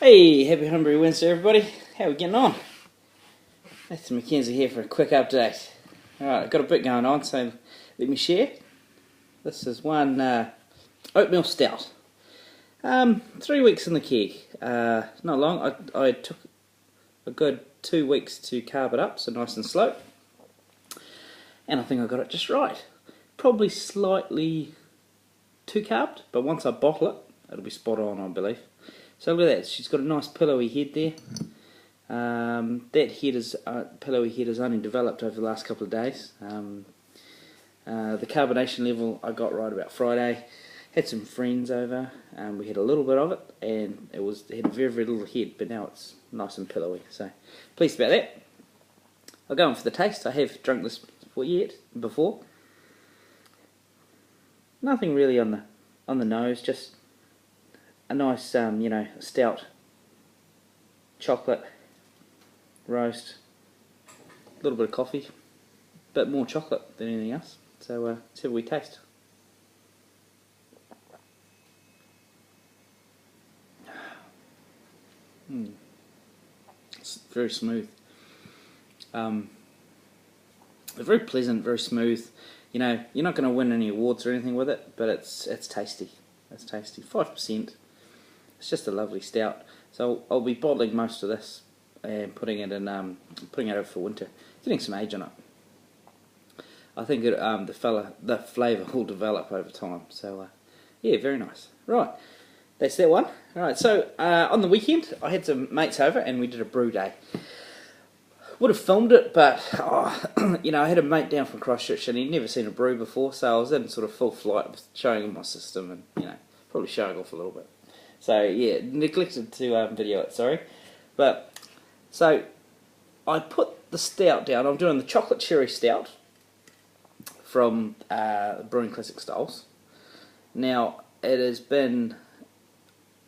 Hey, happy Homebrew Wednesday everybody. How are we getting on? Nathan Mackenzie here for a quick update. Alright, I've got a bit going on, so let me share. This is one oatmeal stout. 3 weeks in the keg. Not long. I took a good 2 weeks to carb it up, so nice and slow. And I think I got it just right. Probably slightly too carbed, but once I bottle it, it'll be spot on, I believe. So look at that, she's got a nice pillowy head there. That head is pillowy head has only developed over the last couple of days. The carbonation level I got right about Friday. Had some friends over, and we had a little bit of it, and it had a very, very little head, but now it's nice and pillowy. So pleased about that. I'll go on for the taste. I have drunk this before. Nothing really on the nose, just a nice, stout chocolate roast, a little bit of coffee, but more chocolate than anything else. So let's see what we taste. It's very smooth. Very pleasant, very smooth. You know, you're not going to win any awards or anything with it, but it's tasty. It's tasty. 5%. It's just a lovely stout. So I'll be bottling most of this and putting it over for winter, getting some age on it. I think the flavour will develop over time. So yeah, very nice. Right, that's that one. All right. So on the weekend I had some mates over and we did a brew day. Would have filmed it, but I had a mate down from Christchurch and he'd never seen a brew before, so I was in sort of full flight, showing him my system and probably showing off a little bit. So yeah, neglected to video it, sorry. But so I put the stout down. I'm doing the chocolate cherry stout from Brewing Classic Styles. Now it has been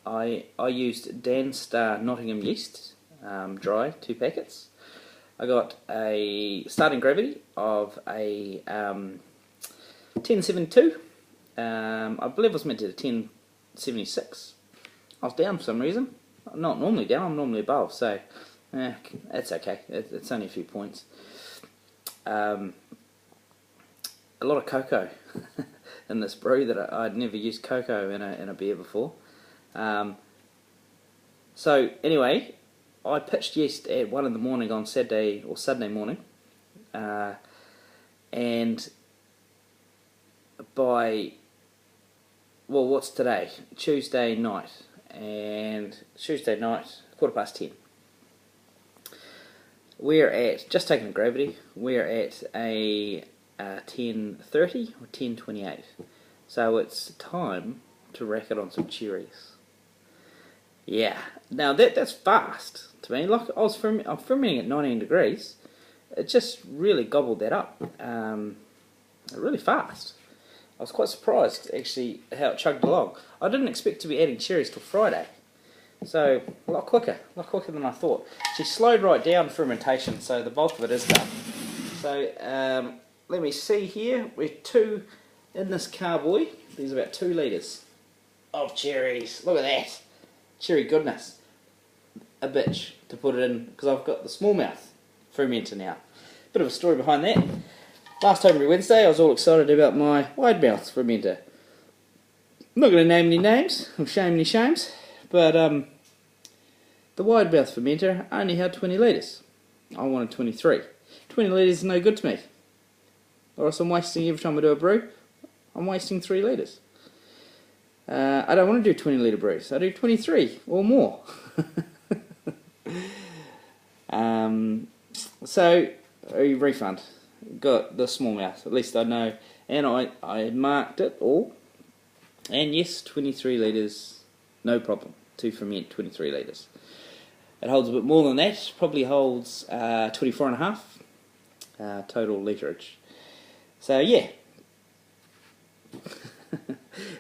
I used Dan Star Nottingham yeast, dry, 2 packets. I got a starting gravity of a 1072. I believe it was meant to 1076. I was down for some reason. I'm not normally down, I'm normally above, so it's okay. It's only a few points. A lot of cocoa in this brew that I'd never used cocoa in a beer before. So anyway, I pitched yeast at 1 in the morning on Saturday or Sunday morning, and by, well, what's today? Tuesday night, and Tuesday night, 10:15. We're at, just taking a gravity, we're at a 10:30 or 10:28. So it's time to rack it on some cherries. Yeah, now that's fast to me. Like I'm fermenting at 19 degrees. It just really gobbled that up, really fast. I was quite surprised actually how it chugged along. I didn't expect to be adding cherries till Friday, so a lot quicker than I thought. She slowed right down fermentation, so the bulk of it is done. So let me see here. We're 2 in this carboy. There's about 2 litres of cherries. Look at that. Cherry goodness. A bitch to put it in because I've got the smallmouth fermenter now. Bit of a story behind that. Last Homebrew Wednesday I was all excited about my wide mouth fermenter. I'm not going to name any names or shame any shames, but the wide mouth fermenter only had 20 litres. I wanted 23. 20 litres is no good to me. Or else I'm wasting, every time I do a brew, I'm wasting 3 litres. I don't want to do 20 litre brews. I do 23 or more. So a refund. Got the smallmouth. At least I know, and I marked it all. And yes, 23 litres, no problem to ferment 23 litres. It holds a bit more than that. Probably holds 24.5 total literage. So yeah.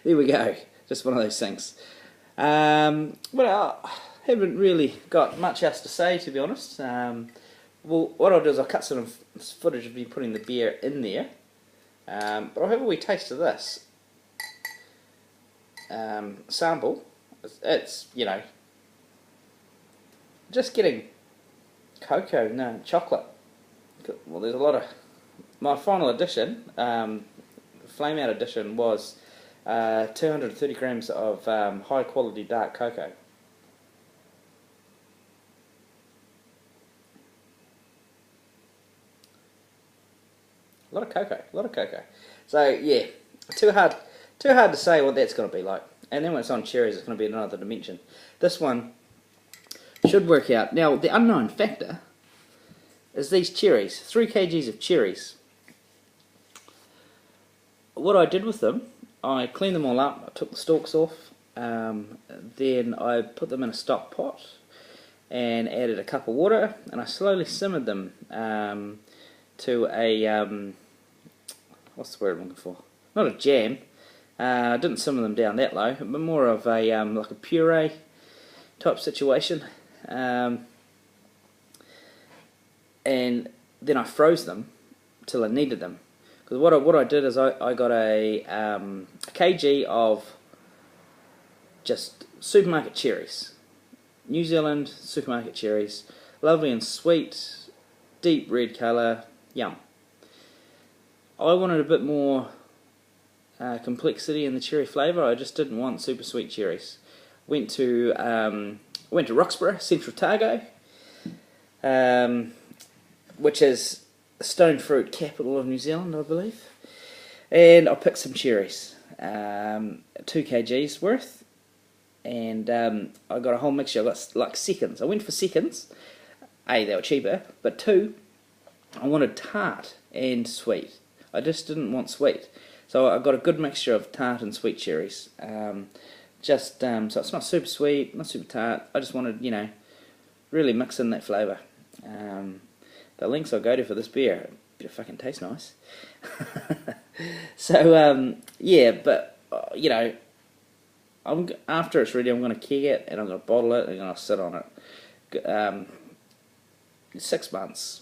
There we go. Just one of those things. Well, I haven't really got much else to say, to be honest. Well, what I'll do is I'll cut some footage of me putting the beer in there. But I'll have a wee taste of this. Sample. It's just getting cocoa, no, chocolate. Well, there's a lot of... My final edition, Flame Out edition, was 230 grams of high quality dark cocoa. A lot of cocoa. So yeah, too hard to say what that's going to be like. And then when it's on cherries, it's going to be another dimension. This one should work out. Now, the unknown factor is these cherries. 3 kgs of cherries. What I did with them, I cleaned them all up, I took the stalks off, then I put them in a stock pot and added a cup of water, and I slowly simmered them to a, what's the word I'm looking for? Not a jam. I didn't simmer them down that low, but more of a like a puree type situation. And then I froze them till I needed them. Because what I did is I got a kg of just supermarket cherries, New Zealand supermarket cherries, lovely and sweet, deep red colour, yum. I wanted a bit more complexity in the cherry flavour. I just didn't want super sweet cherries. Went to Roxburgh, Central Otago, which is the stone fruit capital of New Zealand, I believe. And I picked some cherries, 2 kgs worth, and I got a whole mixture. I got like seconds. I went for seconds. A, they were cheaper, but 2, I wanted tart and sweet. I just didn't want sweet. So I got a good mixture of tart and sweet cherries. So it's not super sweet, not super tart. I just wanted, you know, really mix in that flavour. The lengths I'll go to for this beer, it fucking tastes nice. So yeah, but you know, after it's ready, I'm going to keg it and I'm going to bottle it and I'm going to sit on it. 6 months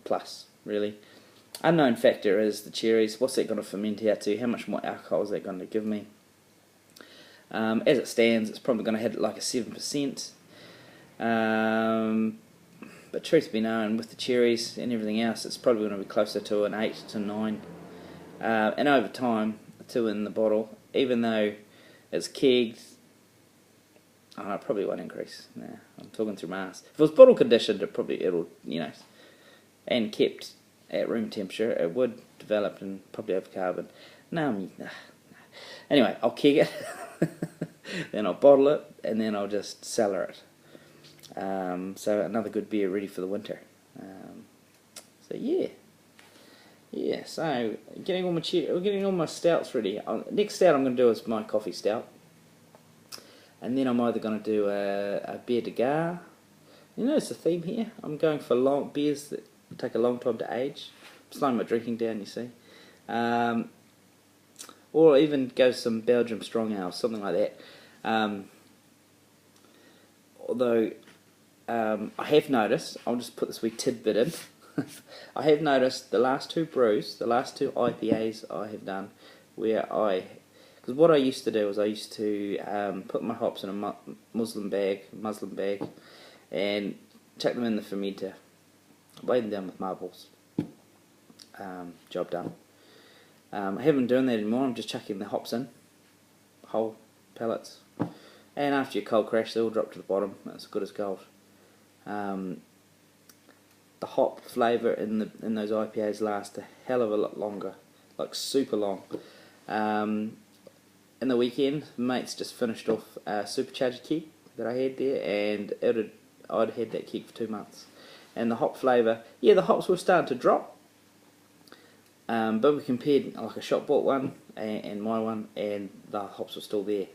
plus, really. Unknown factor is the cherries. What's that going to ferment out to? How much more alcohol is that going to give me? As it stands, it's probably going to hit like a 7%. But truth be known, with the cherries and everything else, it's probably going to be closer to an 8 to 9. And over time, 2 in the bottle, even though it's kegged, it probably won't increase. Nah, I'm talking through my ass. If it was bottle conditioned, it'll, you know, and kept at room temperature, it would develop and probably have carbon. No. Anyway, I'll keg it, then I'll bottle it, and then I'll just cellar it. So another good beer ready for the winter. So yeah. So getting all my stouts ready. Next stout I'm going to do is my coffee stout, and then I'm either going to do a beer de gar. You notice the theme here. I'm going for long beers that take a long time to age. I'm slowing my drinking down, you see. Or even go some Belgium strong ale, something like that. Although I have noticed, I'll just put this wee tidbit in. I have noticed the last 2 brews, the last 2 IPAs I have done, where because what I used to do is I used to put my hops in a muslin bag, and chuck them in the fermenter, weigh them down with marbles. Job done. I haven't done that anymore. I'm just chucking the hops in, whole pellets, and after you cold crash, they all drop to the bottom. That's good as gold. The hop flavour in those IPAs last a hell of a lot longer, like super long. In the weekend, mates just finished off a supercharger keg that I had there, and I'd had that keg for 2 months. And the hop flavour, yeah, the hops were starting to drop, but we compared like a shop bought one and my one, and the hops were still there.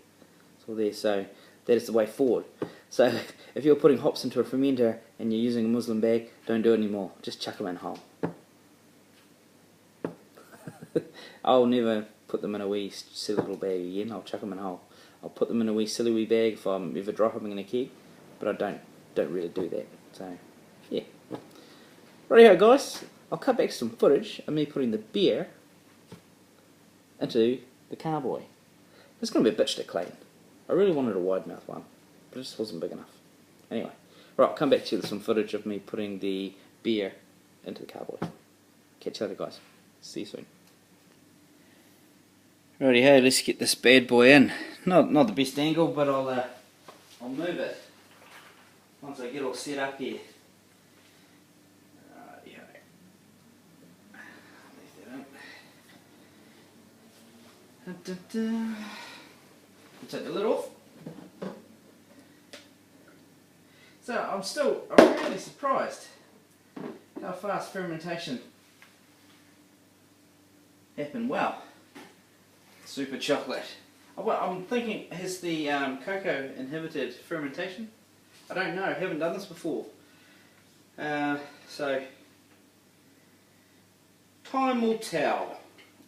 So that is the way forward. So if you're putting hops into a fermenter and you're using a muslin bag, don't do it anymore. Just chuck them in whole. I'll never put them in a wee silly little bag again. I'll chuck them in whole. I'll put them in a wee silly wee bag if I'm ever dropping them in a keg, but I don't really do that. So yeah. Righty-ho guys, I'll cut back some footage of me putting the beer into the carboy. It's going to be a bitch to clean. I really wanted a wide mouth one, but it just wasn't big enough. Anyway, Right, I'll come back to you with some footage of me putting the beer into the carboy. Catch you later, guys. See you soon. Righty ho, let's get this bad boy in. Not the best angle, but I'll move it once I get all set up here. Yeah. Leave that in. Take the lid off. So I'm really surprised how fast fermentation happened. Well, super chocolate. I'm thinking, has the cocoa inhibited fermentation? I don't know, I haven't done this before. So, time will tell,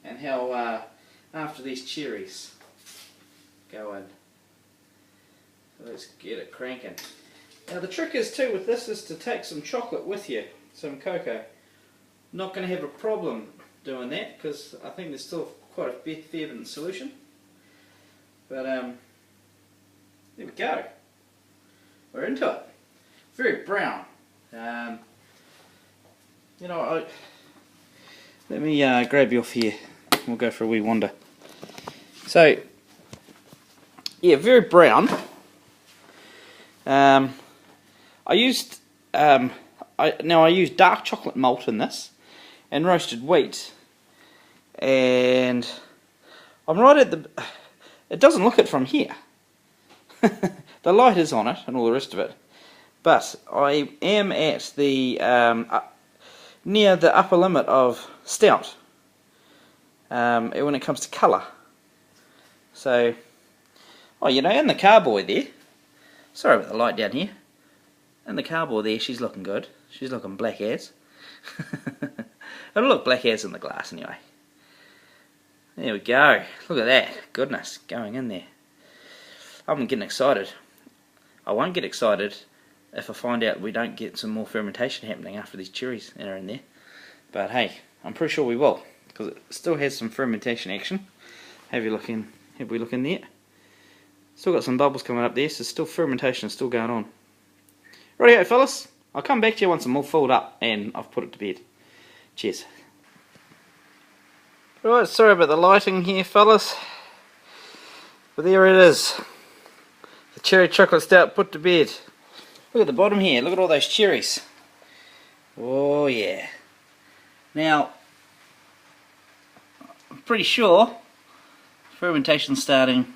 and how after these cherries go in. So let's get it cranking. Now the trick is too with this is to take some chocolate with you, some cocoa. Not going to have a problem doing that because I think there's still quite a fair bit in solution. But there we go. We're into it. Very brown. You know, let me grab you off here. We'll go for a wee wander. So, yeah, very brown. I used dark chocolate malt in this and roasted wheat, and I'm right at the. It doesn't look it from here. The light is on it and all the rest of it, but I am at the near the upper limit of Stout when it comes to colour. So, oh, you know, in the carboy there. Sorry about the light down here. In the carboy there, she's looking good. She's looking black as. It'll look black as in the glass anyway. There we go. Look at that. Goodness, going in there. I'm getting excited. I won't get excited if I find out we don't get some more fermentation happening after these cherries are in there. But hey, I'm pretty sure we will, because it still has some fermentation action. Have we look in there? Still got some bubbles coming up there, so still fermentation is still going on. Rightio fellas, I'll come back to you once I'm all filled up and I've put it to bed. Cheers. Right, sorry about the lighting here fellas, but there it is. The cherry chocolate stout put to bed. Look at the bottom here, look at all those cherries. Oh yeah. Now, I'm pretty sure fermentation's starting.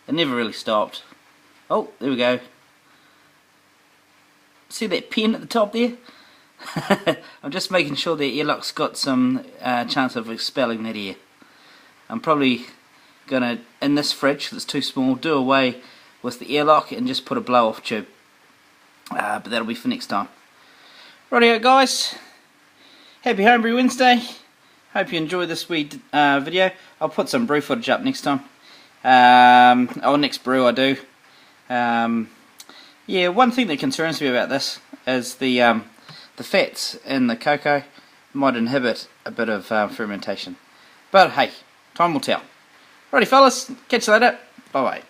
It never really stopped. Oh, there we go. See that pen at the top there? I'm just making sure the airlock's got some chance of expelling that air. I'm probably gonna, in this fridge that's too small, do away with the airlock and just put a blow off tube. But that'll be for next time. Rightio guys, happy Homebrew Wednesday. Hope you enjoyed this wee video. I'll put some brew footage up next time. Next brew I do. Yeah, one thing that concerns me about this is the fats in the cocoa might inhibit a bit of fermentation. But hey, time will tell. Righty fellas, catch you later. Bye bye.